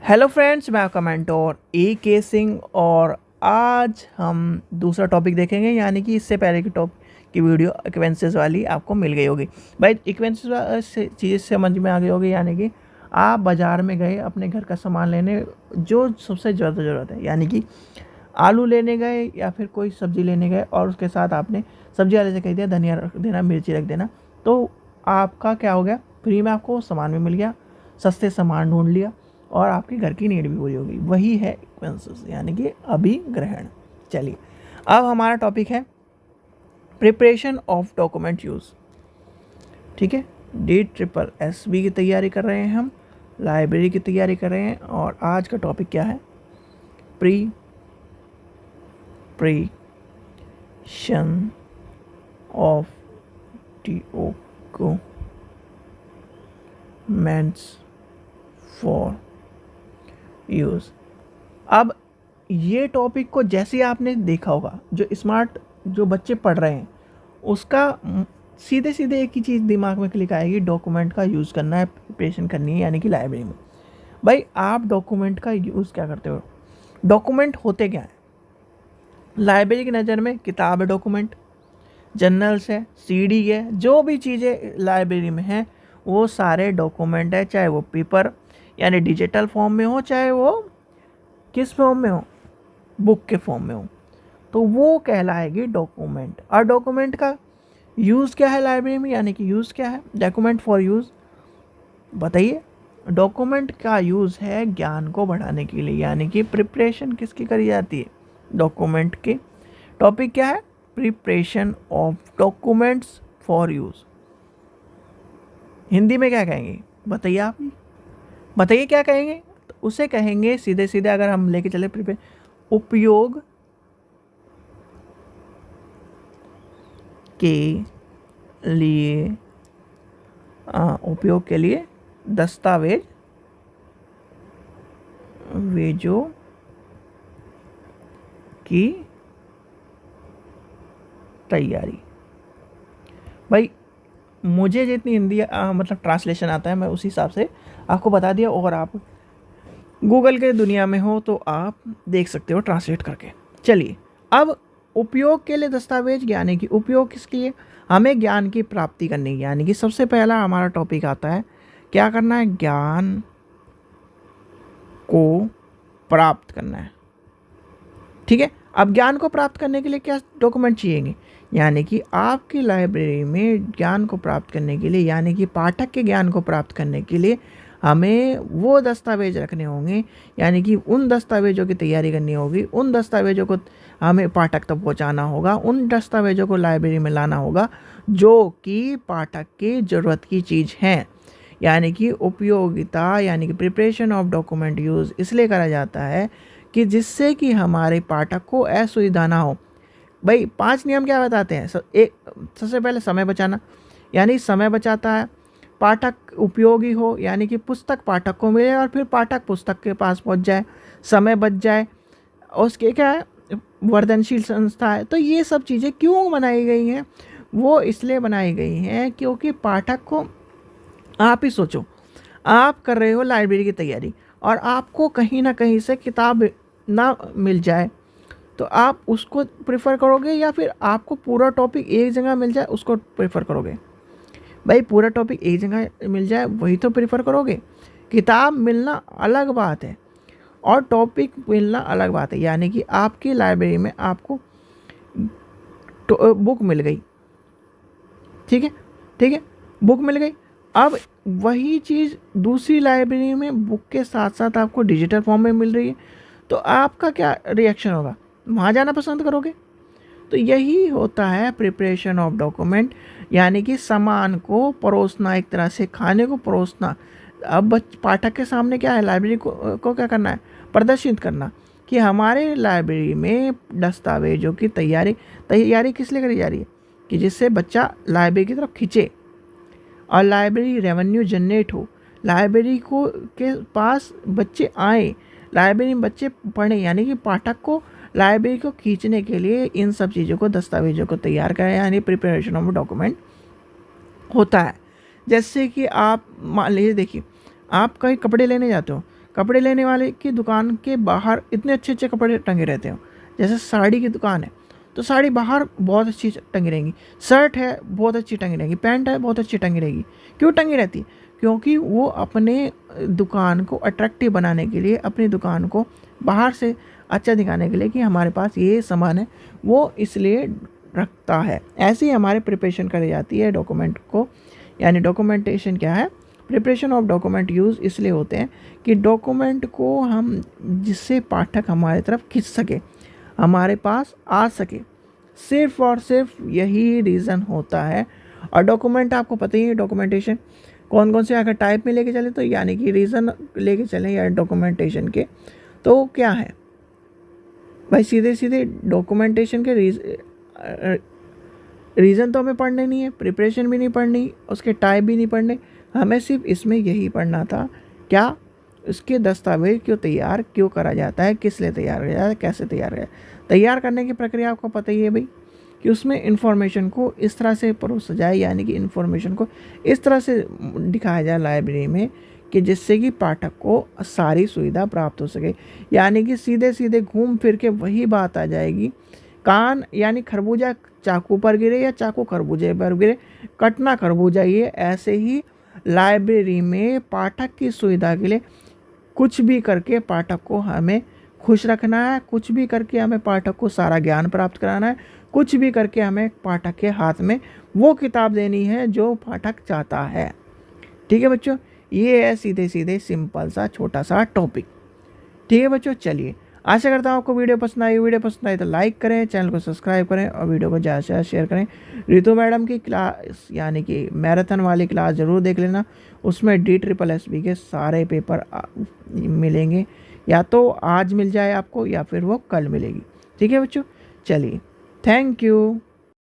Hello friends, मैं आपका mentor के सिंह और आज हम दूसरा टॉपिक देखेंगे। यानी कि इससे पहले की वीडियो इक्वेंसेस वाली आपको मिल गई होगी। भाई इक्वेंसेस से चीज़ समझ में आ गई होगी। यानी कि आप बाज़ार में गए अपने घर का सामान लेने, जो सबसे ज़्यादा ज़रूरत है, यानी कि आलू लेने गए या फिर कोई सब्ज़ी लेने गए और उसके साथ आपने सब्ज़ी वाले से कह दिया धनिया रख देना, मिर्ची रख देना, तो आपका क्या हो गया, फ्री में आपको सामान भी मिल गया, सस्ते सामान ढूंढ लिया और आपके घर की नीड भी पूरी हो गई। वही है इक्वेंसेस, यानी कि अभिग्रहण। चलिए, अब हमारा टॉपिक है प्रिपरेशन ऑफ डॉक्यूमेंट यूज़। ठीक है, DSSB की तैयारी कर रहे हैं हम, लाइब्रेरी की तैयारी कर रहे हैं और आज का टॉपिक क्या है, preparation of documents for use. अब ये टॉपिक को जैसे आपने देखा होगा, जो बच्चे पढ़ रहे हैं उसका सीधे सीधे एक ही चीज़ दिमाग में क्लिक आएगी, डॉक्यूमेंट का यूज़ करना है, प्रिपरेशन करनी है, यानी कि लाइब्रेरी में। भाई आप डॉक्यूमेंट का यूज़ क्या करते हो? डॉक्यूमेंट होते क्या है? लाइब्रेरी की नज़र में किताब है डॉक्यूमेंट, जर्नल्स है, CD है, जो भी चीज़ें लाइब्रेरी में हैं वो सारे डॉक्यूमेंट है, चाहे वो पेपर यानी डिजिटल फॉर्म में हो, चाहे वो किस फॉर्म में हो, बुक के फॉर्म में हो, तो वो कहलाएगी डॉक्यूमेंट। और डॉक्यूमेंट का यूज़ क्या है लाइब्रेरी में, यानी कि यूज़ क्या है डॉक्यूमेंट फॉर यूज़, बताइए। डॉक्यूमेंट का यूज़ है ज्ञान को बढ़ाने के लिए, यानी कि प्रिपरेशन किसकी करी जाती है, डॉक्यूमेंट के। टॉपिक क्या है, preparation of documents for use. Hindi में क्या कहेंगे बताइए, आप बताइए क्या कहेंगे? तो उसे कहेंगे सीधे सीधे, अगर हम लेके चले उपयोग के लिए दस्तावेजों की तैयारी। भाई मुझे जितनी हिंदी मतलब ट्रांसलेशन आता है मैं उसी हिसाब से आपको बता दिया, और आप गूगल के दुनिया में हो तो आप देख सकते हो ट्रांसलेट करके। चलिए, अब उपयोग के लिए दस्तावेज, यानी कि उपयोग किसके लिए, हमें ज्ञान की प्राप्ति करनी है। यानी कि सबसे पहला हमारा टॉपिक आता है क्या करना है, ज्ञान को प्राप्त करना है। ठीक है, अब ज्ञान को प्राप्त करने के लिए क्या डॉक्यूमेंट चाहिए, यानी कि आपकी लाइब्रेरी में ज्ञान को प्राप्त करने के लिए, यानी कि पाठक के ज्ञान को प्राप्त करने के लिए हमें वो दस्तावेज रखने होंगे, यानी कि उन दस्तावेजों की तैयारी करनी होगी, उन दस्तावेजों को हमें पाठक तक पहुंचाना होगा, उन दस्तावेजों को लाइब्रेरी में लाना होगा जो कि पाठक की ज़रूरत की चीज़ हैं। यानी कि उपयोगिता, यानी कि प्रिपरेशन ऑफ डॉक्यूमेंट यूज़ इसलिए करा जाता है कि जिससे कि हमारे पाठक को असुविधा ना हो। भाई 5 नियम क्या बताते हैं, सबसे पहले समय बचाना, यानी समय बचाता है। पाठक उपयोगी हो, यानी कि पुस्तक पाठक को मिले और फिर पाठक पुस्तक के पास पहुंच जाए, समय बच जाए। उसके क्या है, वर्धनशील संस्था है। तो ये सब चीज़ें क्यों बनाई गई हैं, वो इसलिए बनाई गई हैं क्योंकि पाठक को, आप ही सोचो, आप कर रहे हो लाइब्रेरी की तैयारी और आपको कहीं ना कहीं से किताब ना मिल जाए, तो आप उसको प्रेफर करोगे या फिर आपको पूरा टॉपिक एक जगह मिल जाए उसको प्रेफर करोगे? भाई पूरा टॉपिक एक जगह मिल जाए वही तो प्रेफर करोगे। किताब मिलना अलग बात है और टॉपिक मिलना अलग बात है। यानी कि आपकी लाइब्रेरी में आपको बुक मिल गई, ठीक है, बुक मिल गई। अब वही चीज़ दूसरी लाइब्रेरी में बुक के साथ साथ आपको डिजिटल फॉर्म में मिल रही है, तो आपका क्या रिएक्शन होगा, वहाँ जाना पसंद करोगे? तो यही होता है प्रिपरेशन ऑफ डॉक्यूमेंट, यानी कि सामान को परोसना, एक तरह से खाने को परोसना। अब पाठक के सामने क्या है, लाइब्रेरी को क्या करना है, प्रदर्शित करना कि हमारे लाइब्रेरी में दस्तावेजों की तैयारी किस लिए करी जा रही है, कि जिससे बच्चा लाइब्रेरी की तरफ खींचे और लाइब्रेरी रेवेन्यू जनरेट हो, लाइब्रेरी को के पास बच्चे आए, लाइब्रेरी में बच्चे पढ़ें। यानी कि पाठक को लाइब्रेरी को खींचने के लिए इन सब चीज़ों को, दस्तावेजों को तैयार करें, यानी प्रिपरेशन ऑफ डॉक्यूमेंट होता है। जैसे कि आप मान लीजिए, देखिए आप कहीं कपड़े लेने जाते हो, कपड़े लेने वाले की दुकान के बाहर इतने अच्छे अच्छे कपड़े टंगे रहते हो, जैसे साड़ी की दुकान है तो साड़ी बाहर बहुत अच्छी टंगी रहेंगी, शर्ट है बहुत अच्छी टंगी रहेगी, पैंट है बहुत अच्छी टंगी रहेगी। क्यों टंगी रहती है? क्योंकि वो अपने दुकान को अट्रैक्टिव बनाने के लिए, अपनी दुकान को बाहर से अच्छा दिखाने के लिए कि हमारे पास ये सामान है, वो इसलिए रखता है। ऐसे ही हमारे प्रिपरेशन करी जाती है डॉक्यूमेंट को, यानी डॉक्यूमेंटेशन क्या है? प्रिपरेशन ऑफ डॉक्यूमेंट यूज़ इसलिए होते हैं कि डॉक्यूमेंट को हम, जिससे पाठक हमारे तरफ खिंच सके, हमारे पास आ सके, सिर्फ और सिर्फ यही रीज़न होता है। और डॉक्यूमेंट आपको पता ही है, डॉक्यूमेंटेशन कौन कौन से अगर टाइप में लेके चले तो यानी कि रीज़न लेके चलें या डॉक्यूमेंटेशन के, तो क्या है भाई? सीधे सीधे डॉक्यूमेंटेशन के रीज़न तो हमें पढ़ने नहीं है, प्रिपरेशन भी नहीं पढ़नी, उसके टाइप भी नहीं पढ़ने, हमें सिर्फ इसमें यही पढ़ना था, क्या उसके दस्तावेज क्यों करा जाता है, किस लिए तैयार किया जाता है, कैसे तैयार किया जाता है। तैयार करने की प्रक्रिया आपको पता ही है भाई, कि उसमें इन्फॉर्मेशन को इस तरह से परोसा जाए, यानी कि इन्फॉर्मेशन को इस तरह से दिखाया जाए लाइब्रेरी में कि जिससे कि पाठक को सारी सुविधा प्राप्त हो सके। यानी कि सीधे सीधे घूम फिर के वही बात आ जाएगी, कान यानी खरबूजा चाकू पर गिरे या चाकू खरबूजे पर गिरे, कटना खरबूजा। ये ऐसे ही लाइब्रेरी में पाठक की सुविधा के लिए कुछ भी करके पाठक को हमें खुश रखना है, कुछ भी करके हमें पाठक को सारा ज्ञान प्राप्त कराना है, कुछ भी करके हमें पाठक के हाथ में वो किताब देनी है जो पाठक चाहता है। ठीक है बच्चों, ये है सीधे सीधे सिंपल सा छोटा सा टॉपिक। ठीक है बच्चों, चलिए आशा करता हूँ आपको वीडियो पसंद आई। वीडियो पसंद आई तो लाइक करें, चैनल को सब्सक्राइब करें और वीडियो को ज़्यादा से ज़्यादा शेयर करें। रितु मैडम की क्लास यानी कि मैराथन वाली क्लास ज़रूर देख लेना, उसमें DSSB के सारे पेपर मिलेंगे, या तो आज मिल जाए आपको या फिर वो कल मिलेगी। ठीक है बच्चों, चलिए, थैंक यू।